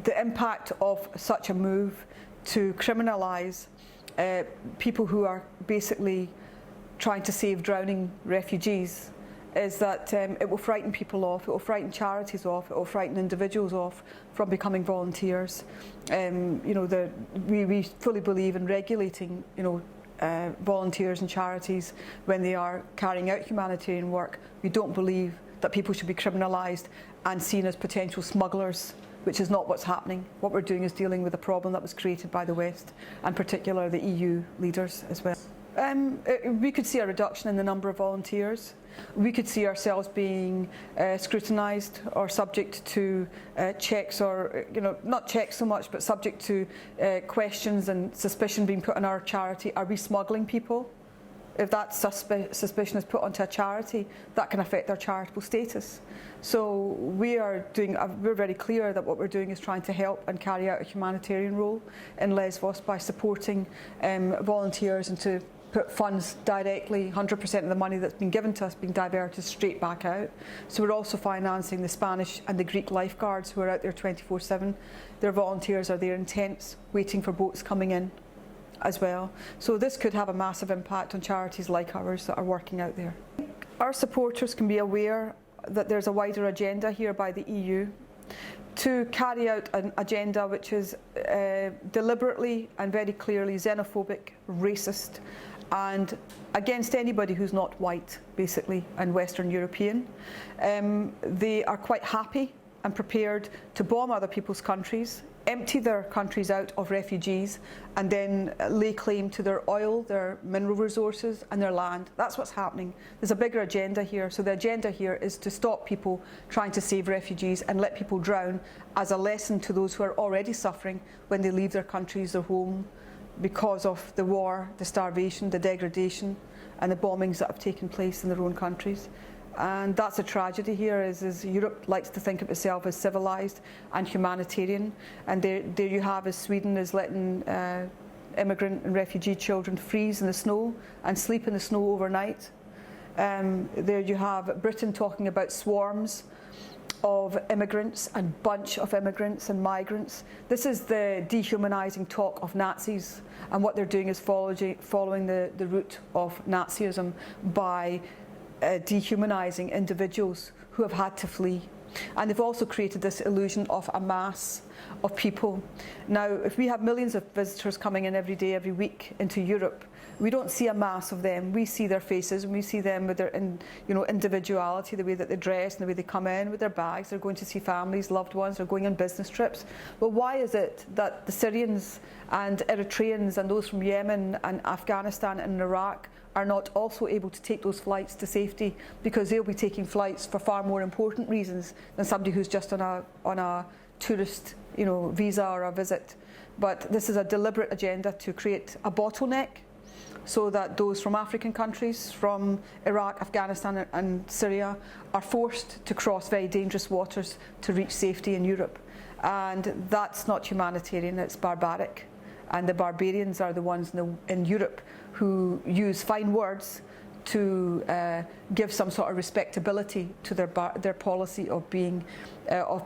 the impact of such a move to criminalise people who are basically trying to save drowning refugees is that it will frighten people off, it will frighten charities off, it will frighten individuals off from becoming volunteers. We fully believe in regulating, volunteers and charities when they are carrying out humanitarian work. We don't believe that people should be criminalised and seen as potential smugglers, which is not what's happening. What we're doing is dealing with a problem that was created by the West, and particularly the EU leaders as well. We could see a reduction in the number of volunteers. We could see ourselves being scrutinised or subject to checks, or not checks so much, but subject to questions and suspicion being put on our charity. Are we smuggling people? If that suspicion is put onto a charity, that can affect their charitable status. So we're very clear that what we're doing is trying to help and carry out a humanitarian role in Lesvos by supporting volunteers and to put funds directly, 100% of the money that's been given to us being diverted straight back out. So we're also financing the Spanish and the Greek lifeguards who are out there 24/7. Their volunteers are there in tents waiting for boats coming in as well. So this could have a massive impact on charities like ours that are working out there. Our supporters can be aware that there's a wider agenda here by the EU to carry out an agenda which is deliberately and very clearly xenophobic, racist, and against anybody who's not white, basically, and Western European. They are quite happy and prepared to bomb other people's countries, empty their countries out of refugees, and then lay claim to their oil, their mineral resources and their land. That's what's happening. There's a bigger agenda here. So the agenda here is to stop people trying to save refugees and let people drown as a lesson to those who are already suffering when they leave their countries, their home, because of the war, the starvation, the degradation and the bombings that have taken place in their own countries. And that's a tragedy here, is Europe likes to think of itself as civilised and humanitarian, and there you have is Sweden is letting immigrant and refugee children freeze in the snow and sleep in the snow overnight. There you have Britain talking about swarms of immigrants and bunch of immigrants and migrants. This is the dehumanising talk of Nazis, and what they're doing is following the route of Nazism by dehumanising individuals who have had to flee. And they've also created this illusion of a mass of people. Now, if we have millions of visitors coming in every day, every week into Europe, we don't see a mass of them. We see their faces, and we see them with their individuality, the way that they dress and the way they come in with their bags. They're going to see families, loved ones, they're going on business trips. But why is it that the Syrians and Eritreans and those from Yemen and Afghanistan and Iraq are not also able to take those flights to safety? Because they'll be taking flights for far more important reasons than somebody who's just on a tourist visa or a visit. But this is a deliberate agenda to create a bottleneck so that those from African countries, from Iraq, Afghanistan and Syria, are forced to cross very dangerous waters to reach safety in Europe. And that's not humanitarian, it's barbaric. And the barbarians are the ones in Europe who use fine words to give some sort of respectability to their policy of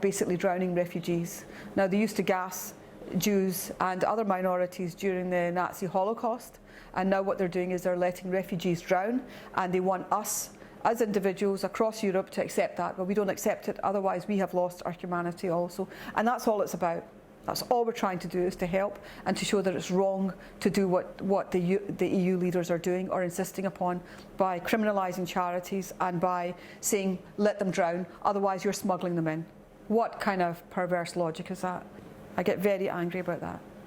basically drowning refugees. Now, they used to gas Jews and other minorities during the Nazi Holocaust, and now what they're doing is they're letting refugees drown, and they want us as individuals across Europe to accept that, but we don't accept it, otherwise we have lost our humanity also. And that's all it's about. That's all we're trying to do, is to help and to show that it's wrong to do what the EU leaders are doing or insisting upon by criminalising charities and by saying let them drown, otherwise you're smuggling them in. What kind of perverse logic is that? I get very angry about that.